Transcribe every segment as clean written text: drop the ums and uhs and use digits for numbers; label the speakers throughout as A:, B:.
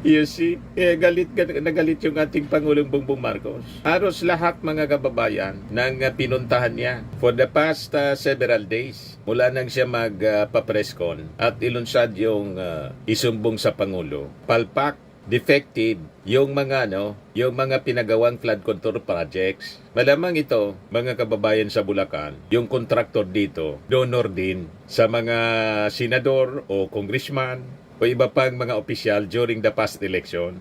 A: You see, nagalit yung ating Pangulong Bongbong Marcos. Halos lahat mga kababayan nang pinuntahan niya for the past several days. Mula nang siya magpa-press con at ilunsad yung isumbong sa Pangulo. Palpak, defective yung mga pinagawang flood control projects. Malamang ito, mga kababayan sa Bulacan, yung kontraktor dito, donor din sa mga senador o congressman o iba pang mga opisyal during the past election.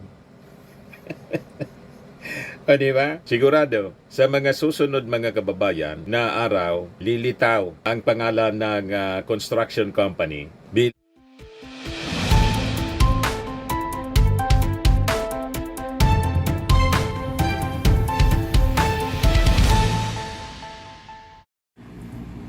A: O diba? Sigurado, sa mga susunod mga kababayan na araw, lilitaw ang pangalan ng construction company.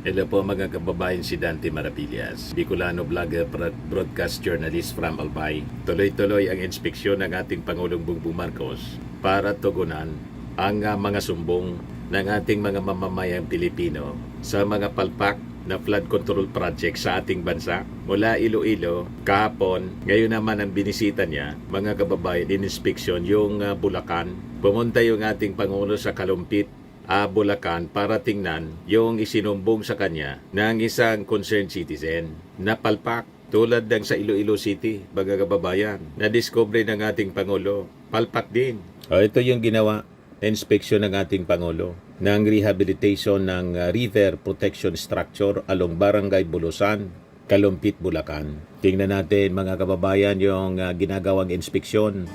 A: Hello po mga kababayan, si Dante Maravillas, Bicolano vlogger, broadcast journalist from Albay. Tuloy-tuloy ang inspeksyon ng ating Pangulong Bongbong Marcos para tugunan ang mga sumbong ng ating mga mamamayang Pilipino sa mga palpak na flood control project sa ating bansa. Mula Iloilo, kahapon, ngayon naman ang binisita niya, mga kababayan, in-inspeksyon yung Bulacan. Pumunta yung ating Pangulo sa Kalumpit, Bulacan para tingnan yung isinumbong sa kanya ng isang concerned citizen na palpak tulad ng sa Iloilo City, mga kababayan, na discovery ng ating Pangulo. Palpak din. Ito yung ginawa inspeksyon ng ating Pangulo ng rehabilitation ng river protection structure along Barangay Bulusan, Kalumpit, Bulacan. Tingnan natin mga kababayan yung ginagawang inspeksyon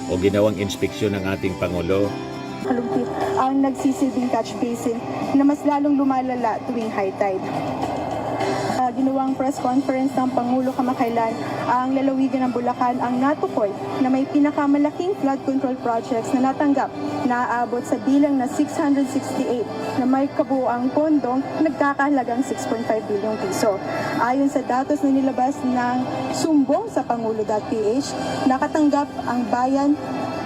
A: o ginawang inspeksyon ng ating Pangulo.
B: Kalumpit ang nagsisilbing catch basin na mas lalong lumalala tuwing high tide. Ginawang press conference ng Pangulo kamakailan ang lalawigan ng Bulacan ang natukoy na may pinakamalaking flood control projects na natanggap na aabot sa bilang na 668 na may kabuuang pondong nagkakahalagang 6.5 bilyong piso. Ayon sa datos na nilabas ng sumbong sa Pangulo.ph, nakatanggap ang bayan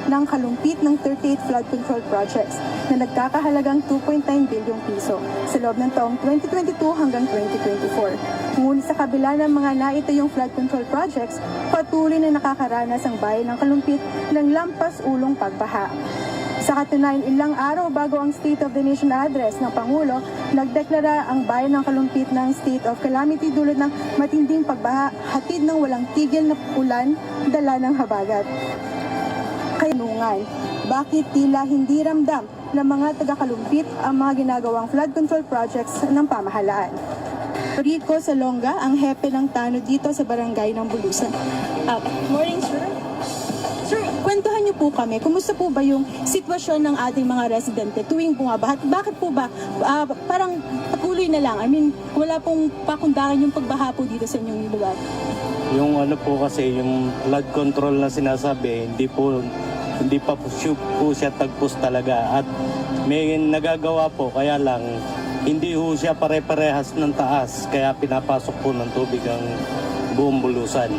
B: ng Kalumpit ng 38 flood control projects na nagkakahalagang 2.9 bilyong piso sa loob ng taong 2022 hanggang 2024. Ngunit sa kabila ng mga naitayong flood control projects, patuloy na nakakaranas ang bayan ng Kalumpit ng lampas-ulong pagbaha. Sa katunayan, ilang araw bago ang State of the Nation address ng Pangulo, nagdeklara ang bayan ng Kalumpit ng State of Calamity dulot ng matinding pagbaha, hatid ng walang tigil na ulan, dala ng habagat. Kainungan, bakit tila hindi ramdam ng mga taga-Kalumpit ang mga ginagawang flood control projects ng pamahalaan? Rico Salonga, ang hepe ng Tanod dito sa barangay ng Bulusan. Morning, sir. Sir, kwentuhan niyo po kami. Kumusta po ba yung sitwasyon ng ating mga residente tuwing bumabaha? Bakit po ba parang patuloy na lang? I mean, wala pong pakundangan yung pagbaha po dito sa inyong lugar?
C: Yung ano po kasi, yung flood control na sinasabi, hindi pa po siya tagpos talaga at may nagagawa po, kaya lang hindi po siya pare-parehas ng taas, kaya pinapasok po ng tubig ang buong Bulusan.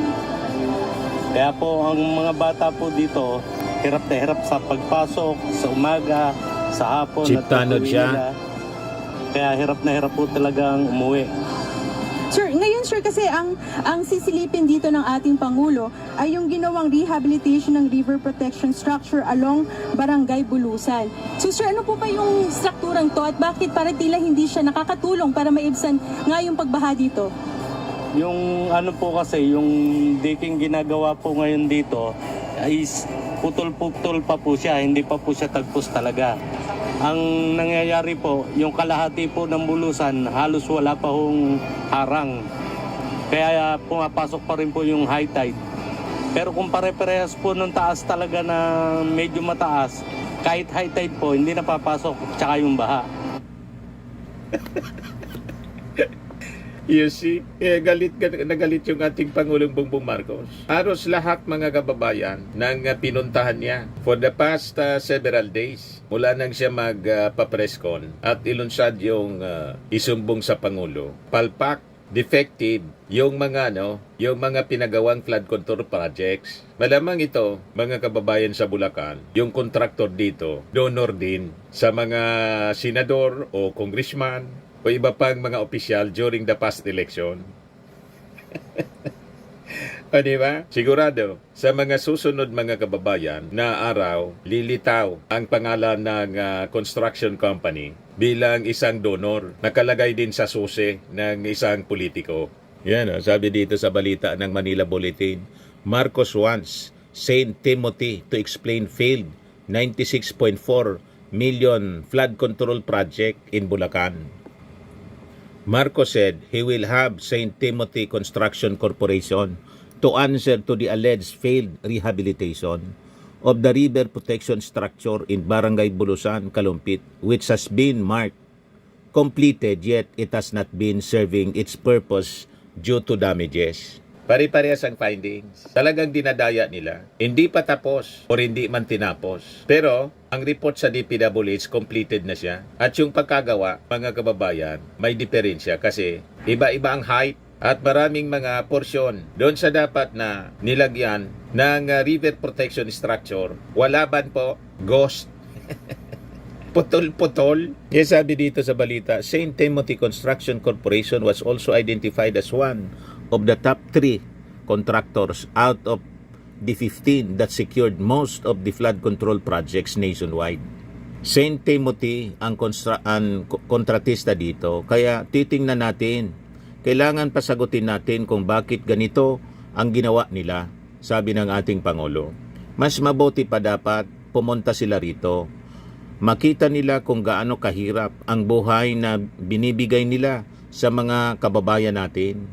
C: Kaya po ang mga bata po dito hirap na hirap sa pagpasok, sa umaga, sa hapon
A: Chief
C: at
A: Tanod
C: pag-uwi
A: siya.
C: nila. Kaya hirap na hirap po talagang umuwi.
B: Sir, ngayon sir, kasi ang sisilipin dito ng ating Pangulo ay yung ginawang rehabilitation ng river protection structure along Barangay Bulusan. So sir, ano po ba yung strukturang to at bakit para tila hindi siya nakakatulong para maibsan nga yung pagbaha dito?
C: Yung ano po kasi, yung diking ginagawa po ngayon dito ay putol-putol pa po siya, hindi pa po siya tagpos talaga. Ang nangyayari po, yung kalahati po ng Bulusan, halos wala pa hong harang. Kaya pumapasok pa rin po yung high tide. Pero kung pare-parehas po ng taas talaga na medyo mataas, kahit high tide po, hindi napapasok, tsaka yung baha.
A: You see, nagalit yung ating Pangulong Bongbong Marcos. Halos lahat mga kababayan nang pinuntahan niya for the past several days. Mula nang siya magpa-press con at ilunsad yung isumbong sa Pangulo. Palpak, defective yung mga pinagawang flood control projects. Malamang ito, mga kababayan sa Bulacan, yung kontraktor dito, donor din sa mga senador o congressman o iba pang mga opisyal during the past election. O, di ba? Sigurado, sa mga susunod mga kababayan na araw, lilitaw ang pangalan ng construction company bilang isang donor. Nakalagay din sa susi ng isang politiko. Yan, sabi dito sa balita ng Manila Bulletin, Marcos wants St. Timothy to explain failed 96.4 million flood control project in Bulacan. Marcos said he will have St. Timothy Construction Corporation to answer to the alleged failed rehabilitation of the river protection structure in Barangay Bulusan, Kalumpit, which has been marked completed yet it has not been serving its purpose due to damages. Pare-parehas ang findings. Talagang dinadaya nila. Hindi pa tapos o hindi man tinapos. Pero ang report sa DPWH completed na siya. At yung pagkagawa, mga kababayan, may diferensya kasi iba-iba ang height at maraming mga porsyon doon sa dapat na nilagyan ng river protection structure. Wala ban po, ghost. Putol-putol. Yes, sabi dito sa balita, St. Timothy Construction Corporation was also identified as one of the top 3 contractors out of the 15 that secured most of the flood control projects nationwide. St. Timothy ang kontratista dito, kaya titingnan natin. Kailangan pasagutin natin kung bakit ganito ang ginawa nila, sabi ng ating Pangulo. Mas mabuti pa dapat pumunta sila rito. Makita nila kung gaano kahirap ang buhay na binibigay nila sa mga kababayan natin.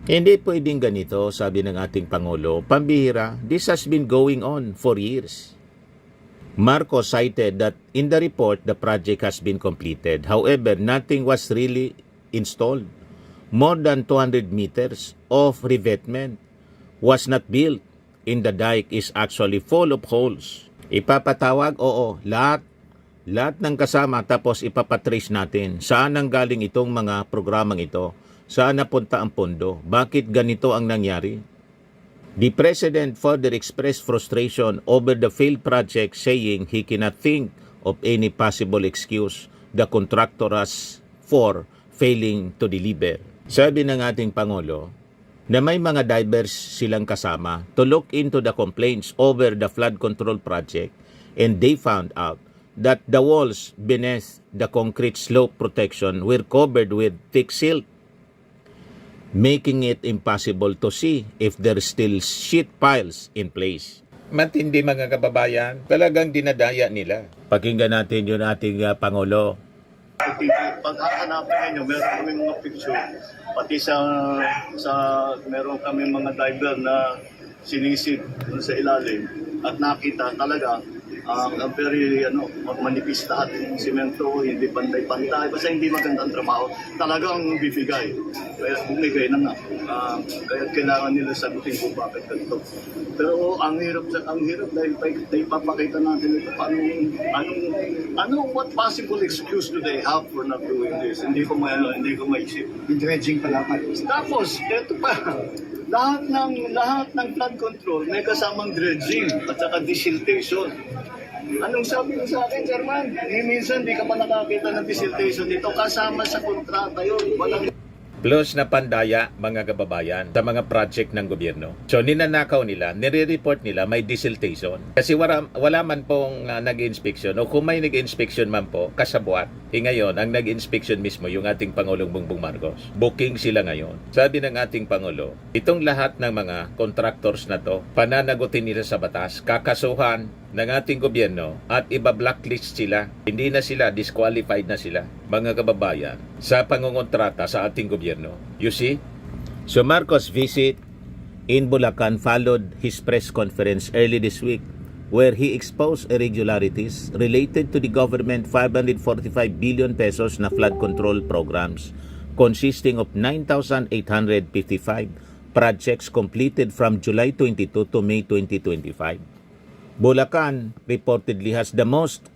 A: Hindi pwedeng ganito, sabi ng ating Pangulo. Pambihira, this has been going on for years. Marcos cited that in the report, the project has been completed. However, nothing was really installed. More than 200 meters of revetment was not built. In the dike is actually full of holes. Ipapatawag, oo, lahat ng kasama, tapos ipapatrace natin saan ang galing itong mga programang ito. Saan napunta ang pondo? Bakit ganito ang nangyari? The President further expressed frustration over the failed project, saying he cannot think of any possible excuse the contractor has for failing to deliver. Sabi ng ating Pangulo na may mga divers silang kasama to look into the complaints over the flood control project, and they found out that the walls beneath the concrete slope protection were covered with thick silt, making it impossible to see if there are still sheet piles in place. Matindi mga kababayan, talagang dinadaya nila. Pakinggan natin yung ating Pangulo.
D: Pag hahanapin ninyo, meron kami mga picture, pati sa meron kami mga diver na sinisid sa ilalim at nakita talaga ang very manipis lahat ng simento, hindi pantay-pantay, basta hindi maganda ang trabaho. Talagang bibigay. Kaya bumigay na nga. Kaya kailangan nila sagutin kung bakit ganito. Pero ang hirap dahil ipapakita natin ito what possible excuse do they have for not doing this? Hindi ko maisip.
E: Dredging pala pa.
D: Tapos, ito pa. Lahat ng flood control may kasamang dredging at saka desiltation. Anong sabi mo sa akin, Chairman? Minsan di ka pa nakakita ng desiltation dito. Kasama sa kontrata yun. Walang
A: Plus na pandaya, mga kababayan, sa mga project ng gobyerno. So, ninanakaw nila, nire-report nila may desiltation. Kasi wala man pong nag-inspection, o kung may nag-inspection man po, kasabwat. Ngayon, ang nag-inspection mismo, yung ating Pangulong Bongbong Marcos. Booking sila ngayon. Sabi ng ating Pangulo, itong lahat ng mga contractors na to, pananagutin nila sa batas, kakasuhan ng ating gobyerno at iba-blacklist sila. Hindi na sila, disqualified na sila, mga kababayan, sa pangungontrata sa ating gobyerno. You see? So Marcos' visit in Bulacan followed his press conference early this week where he exposed irregularities related to the government 545 billion pesos na flood control programs consisting of 9,855 projects completed from July 22 to May 2025. Bulacan reportedly has the most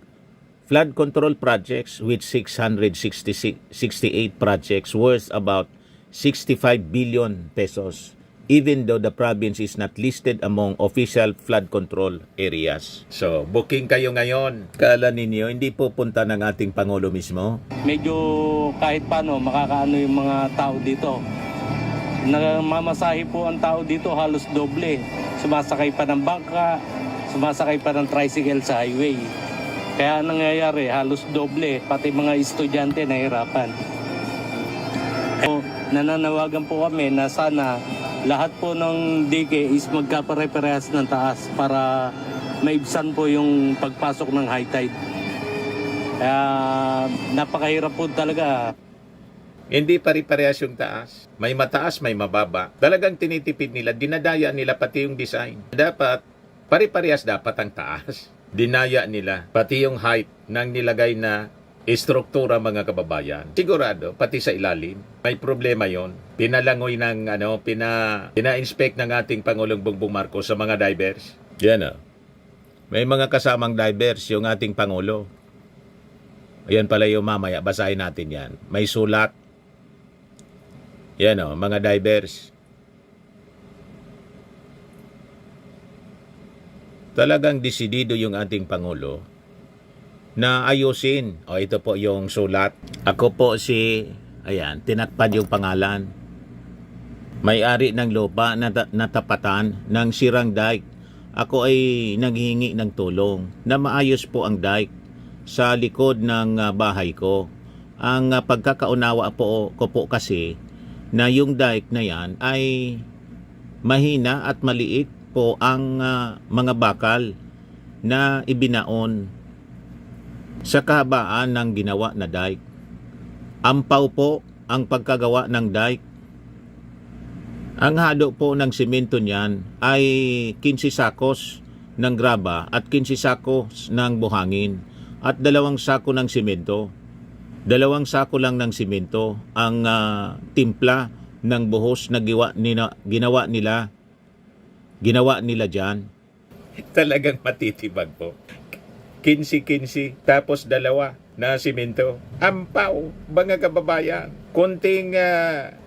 A: flood control projects with 668 projects worth about 65 billion pesos, even though the province is not listed among official flood control areas. So, booking kayo ngayon. Kala ninyo, hindi pupunta ng ating Pangulo mismo?
C: Medyo kahit paano makakaano yung mga tao dito. Namamasahe po ang tao dito halos doble. Sumasakay pa ng bangka, sumasakay pa ng tricycle sa highway. Kaya ang nangyayari halos doble, pati mga estudyante nahirapan. So, nananawagan po kami na sana lahat po ng DK is magkapare-parehas ng taas para maibsan po yung pagpasok ng high tide. Kaya napakahirap po talaga.
A: Hindi pari-parehas yung taas. May mataas, may mababa. Talagang tinitipid nila, dinadaya nila pati yung design. Dapat, pari-parehas dapat ang taas. Dinaya nila pati yung height ng nilagay na istruktura, mga kababayan. Sigurado, pati sa ilalim, may problema yon. Pinalangoy ng, pina-inspect ng ating Pangulong Bongbong Marcos sa mga divers. Yan may mga kasamang divers yung ating Pangulo. Ayan pala yung mamaya, basahin natin yan. May sulat. Yan mga divers. Talagang desidido yung ating Pangulo na ayusin. Ito po yung sulat. Ako po ayan, tinatpad yung pangalan. May-ari ng lupa na natapatan ng sirang dike. Ako ay naghihingi ng tulong na maayos po ang dike sa likod ng bahay ko. Ang pagkakaunawa ko po kasi na yung dike na yan ay mahina at maliit po ang mga bakal na ibinaon sa kahabaan ng ginawa na dike. Ampaw po ang pagkagawa ng dike. Ang hado po ng simento niyan ay 15 sakos ng graba at 15 sakos ng buhangin at 2 sako ng simento. 2 sako lang ng simento ang timpla ng buhos na ginawa nila dyan. Talagang matitibag po. 15 tapos 2 na simento. Ampaw, mga kababayan. Kunting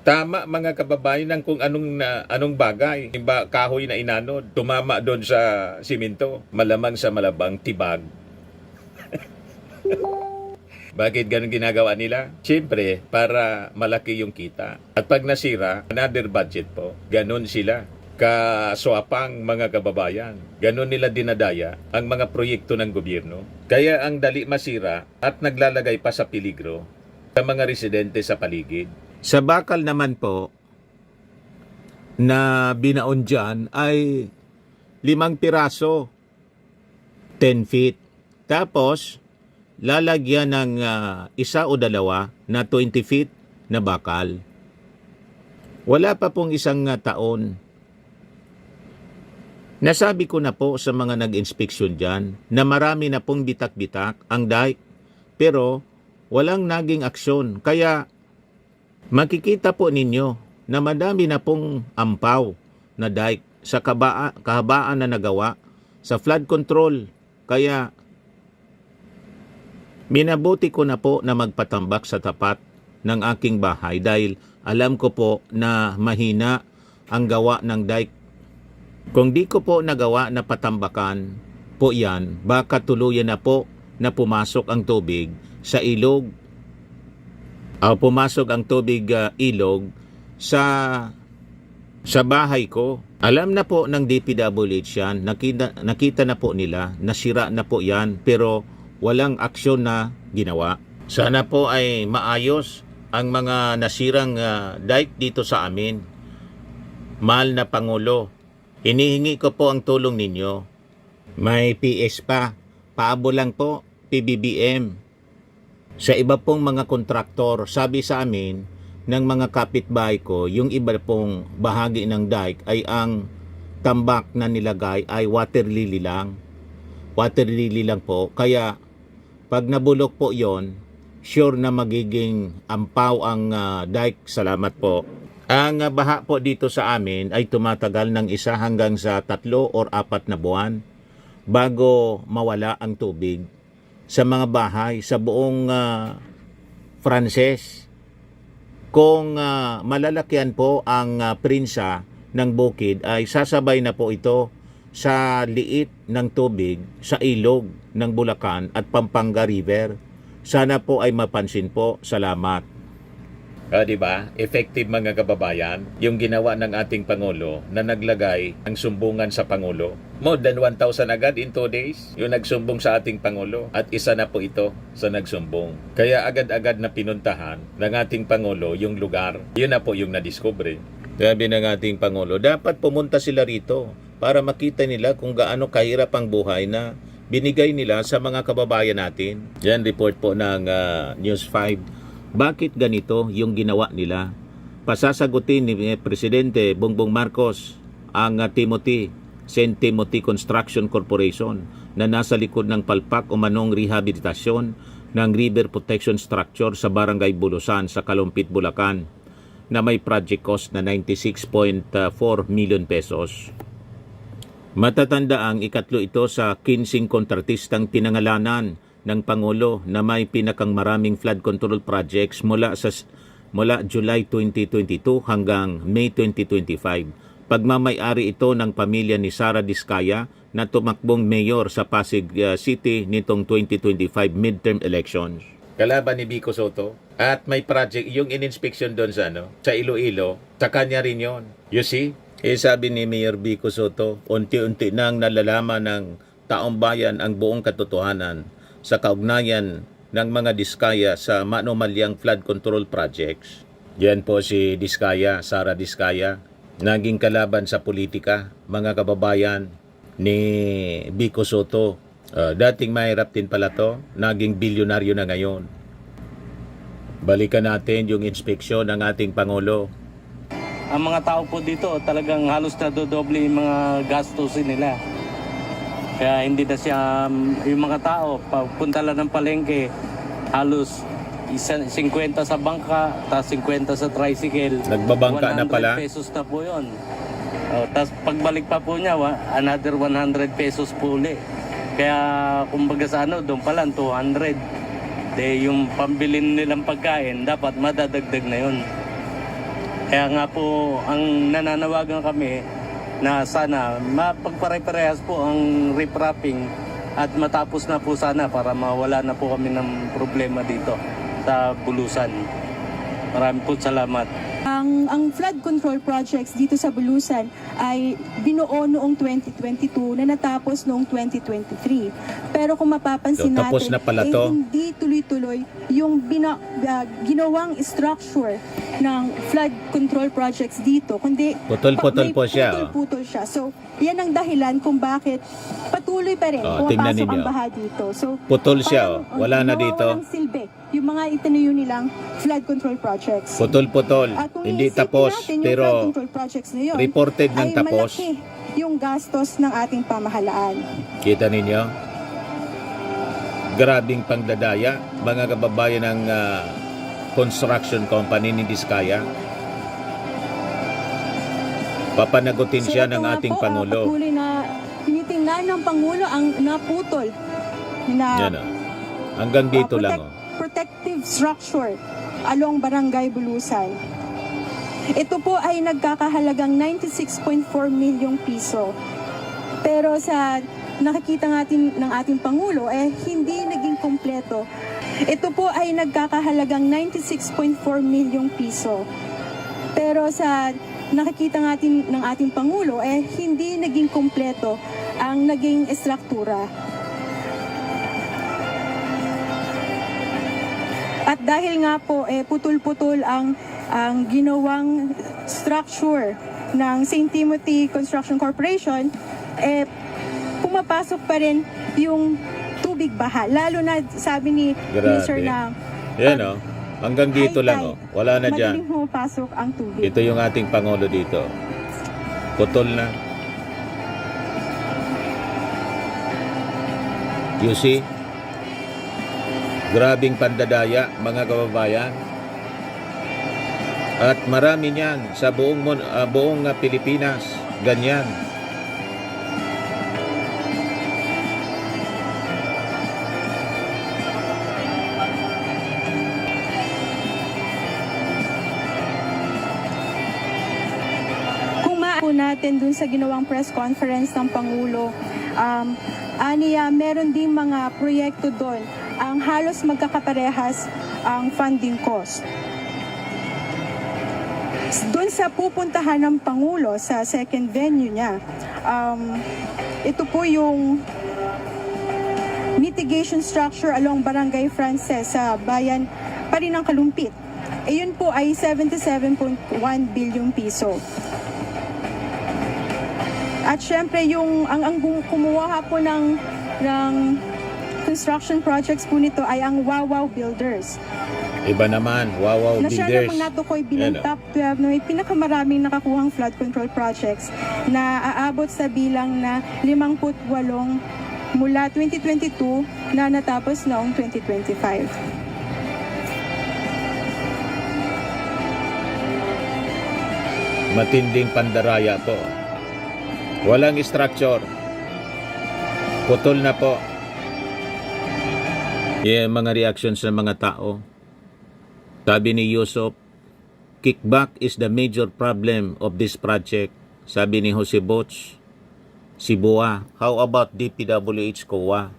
A: tama, mga kababayan, ng kung anong bagay. Kahoy na inanod, tumama doon sa simento. Malamang sa malabang tibag. Bakit ganun ginagawa nila? Siyempre, para malaki yung kita. At pag nasira, another budget po. Ganun sila. Kaswapang, mga kababayan. Ganun nila dinadaya ang mga proyekto ng gobyerno. Kaya ang dali masira at naglalagay pa sa peligro sa mga residente sa paligid. Sa bakal naman po na binaon dyan ay 5 piraso, 10 feet. Tapos, lalagyan ng 1 o 2 na 20 feet na bakal. Wala pa pong 1 taon. Nasabi ko na po sa mga nag-inspeksyon dyan na marami na pong bitak-bitak ang dike pero walang naging aksyon. Kaya makikita po ninyo na madami na pong ampaw na dike sa kahabaan na nagawa sa flood control. Kaya minabuti ko na po na magpatambak sa tapat ng aking bahay dahil alam ko po na mahina ang gawa ng dike. Kung di ko po nagawa na patambakan po yan, baka tuluyan na po na pumasok ang tubig sa ilog. Pumasok ang tubig ilog sa bahay ko. Alam na po ng DPWH yan, nakita na po nila, nasira na po yan, pero walang aksyon na ginawa. Sana po ay maayos ang mga nasirang dike dito sa amin. Mahal na Pangulo, hinihingi ko po ang tulong ninyo. May PS pa, paabo lang po, PBBM. Sa iba pong mga kontraktor, sabi sa amin ng mga kapitbahay ko, yung iba pong bahagi ng dike ay ang tambak na nilagay ay water lily lang. Water lily lang po. Kaya pag nabulok po yon, sure na magiging ampaw ang dike. Salamat po. Ang baha po dito sa amin ay tumatagal ng 1 hanggang sa 3 or 4 na buwan bago mawala ang tubig sa mga bahay sa buong Frances. Kung malalakyan po ang prinsa ng bukid ay sasabay na po ito sa liit ng tubig sa ilog ng Bulacan at Pampanga River. Sana po ay mapansin po. Salamat. Di ba? Effective mga kababayan, yung ginawa ng ating Pangulo na naglagay ang sumbungan sa Pangulo. More than 1,000 agad in 2 days yung nagsumbong sa ating Pangulo. At isa na po ito sa nagsumbong. Kaya agad-agad na pinuntahan ng ating Pangulo yung lugar. Yun na po yung nadiscover. Sabi ng ating Pangulo, dapat pumunta sila rito para makita nila kung gaano kahirap ang buhay na binigay nila sa mga kababayan natin. Yan report po ng News 5. Bakit ganito yung ginawa nila? Pasasagutin ni Presidente Bongbong Marcos ang St. Timothy Construction Corporation na nasa likod ng palpak o manong rehabilitasyon ng river protection structure sa Barangay Bulusan sa Kalumpit, Bulacan na may project cost na 96.4 million pesos. Matatanda ang ikatlo ito sa 15 kontratistang pinangalanan ng Pangulo na may pinakang maraming flood control projects mula July 2022 hanggang May 2025. Pagmamay-ari ito ng pamilya ni Sara Diskaya na tumakbong mayor sa Pasig City nitong 2025 midterm elections. Kalaban ni Vico Soto. At may project, yung in-inspection doon sa Iloilo, sa kanya rin yun. You see? Sabi ni Mayor Vico Soto, unti-unti nang nalalaman ng taong bayan ang buong katotohanan sa kaugnayan ng mga Diskaya sa manumalyang flood control projects. Yan po si Diskaya, Sara Diskaya, naging kalaban sa politika, mga kababayan ni Vico Soto. Dating mahirap din pala to, naging bilyonaryo na ngayon. Balikan natin yung inspeksyon ng ating Pangulo.
C: Ang mga tao po dito talagang halos nadodoble yung mga gastusin nila. Kaya hindi na siya, yung mga tao, punta lang ng palengke, halos 50 sa bangka, tapos 50 sa tricycle.
A: Nagbabangka na pala.
C: 100 pesos na po yun. Tapos pagbalik pa po niya, another 100 pesos po ulit. Kaya kumbaga sa doon pa lang 200. Yung pambilin nilang pagkain, dapat madadagdag na yun. Kaya nga po, ang nananawagan kami, na sana mapagpare-parehas po ang repropping at matapos na po sana para mawala na po kami ng problema dito sa Bulusan. Maraming po salamat.
B: Ang flood control projects dito sa Bulusan ay binuo noong 2022 na natapos noong 2023. Pero kung mapapansin natin,
A: tapos na pala to.
B: Hindi tuloy-tuloy yung ginawang structure ng flood control projects dito, kundi
A: Putol-putol po siya.
B: Putol-putol siya. So, yan ang dahilan kung bakit patuloy pa rin
A: tingnan
B: pumapasok
A: ninyo.
B: ang baha dito. So,
A: Putol siya, wala na dito.
B: Walang silbi yung mga itinayo nilang flood control projects.
A: Putol-putol,
B: At kung
A: hindi
B: iisipin
A: tapos,
B: natin, yung flood
A: pero
B: control projects na yun,
A: reported ng
B: ay
A: tapos.
B: malaki yung gastos ng ating pamahalaan.
A: Kita ninyo? Grabing pangdadaya, mga kababayan ng construction company ni Diskaya. Papanagutin siya
B: ito
A: ng
B: nga
A: ating
B: po,
A: Pangulo.
B: Patuloy na tinitingnan ng Pangulo ang naputol na
A: Yan hanggang dito lang.
B: protective structure along Barangay Bulusan. Ito po ay nagkakahalagang 96.4 milyong piso. Pero sa nakikita natin ng ating Pangulo, hindi naging kompleto. Ito po ay nagkakahalagang 96.4 milyong piso. Pero sa nakikita natin ng ating Pangulo, hindi naging kompleto ang naging estruktura. At dahil nga po, putol-putol ang ginawang structure ng St. Timothy Construction Corporation, pumapasok pa rin yung tubig baha. Lalo na sabi ni Minister na
A: Yan hanggang dito lang wala na dyan.
B: madaling pumapasok ang tubig.
A: Ito yung ating Pangulo dito. Putol na. You see? Grabing pandadaya, mga kababayan. At marami niyan sa buong Pilipinas. Ganyan.
B: Kung natin dun sa ginawang press conference ng Pangulo, meron ding mga proyekto doon ang halos magkakaparehas ang funding cost. Doon sa pupuntahan ng Pangulo sa second venue niya, ito po yung mitigation structure along Barangay Frances sa bayan pa rin ng Kalumpit. Yun po ay 77.1 billion piso. At syempre ang kumuha po ng construction projects po nito ay ang Wawaw Builders.
A: Iba naman, Wawaw
B: Na siya namang
A: Builders.
B: natukoy bilang
A: Yan,
B: top 12 na may pinakamaraming nakakuhang flood control projects na aabot sa bilang na 58 mula 2022 na natapos noong 2025.
A: Matinding pandaraya po. Walang structure. Putol na po. Yan mga reactions ng mga tao. Sabi ni Yusuf, kickback is the major problem of this project. Sabi ni Jose Boch, Sibua, how about DPWH COA?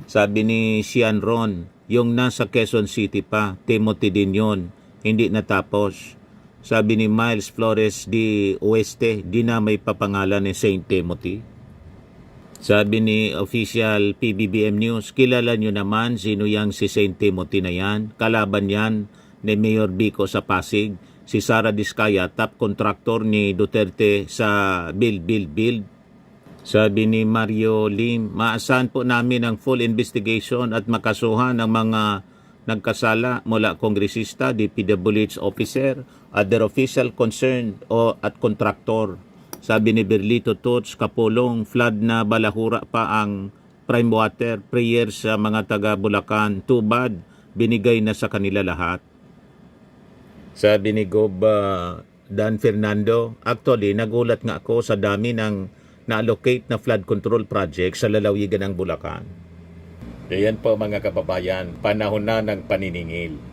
A: Sabi ni Sian Ron, yung nasa Quezon City pa, Timothy din yun, hindi natapos. Sabi ni Miles Flores di Oeste, di na may papangalan ni St. Timothy. Sabi ni official PBBM News, kilala nyo naman sino yang si St. Timothy na yan. Kalaban yan ni Mayor Vico sa Pasig. Si Sara Diskaya, top contractor ni Duterte sa Build. Sabi ni Mario Lim, maasahan po namin ang full investigation at makasuhan ng mga nagkasala mula kongresista, DPWH officer, other official concerned at contractor. Sabi ni Berlito Tots, Kapulong, flood na balahura pa ang prime water, prayers sa mga taga Bulacan, too bad, binigay na sa kanila lahat. Sabi ni Gob Dan Fernando, actually nagulat nga ako sa dami ng na-allocate na flood control project sa lalawigan ng Bulacan. Ayan po mga kababayan, panahon na ng paniningil.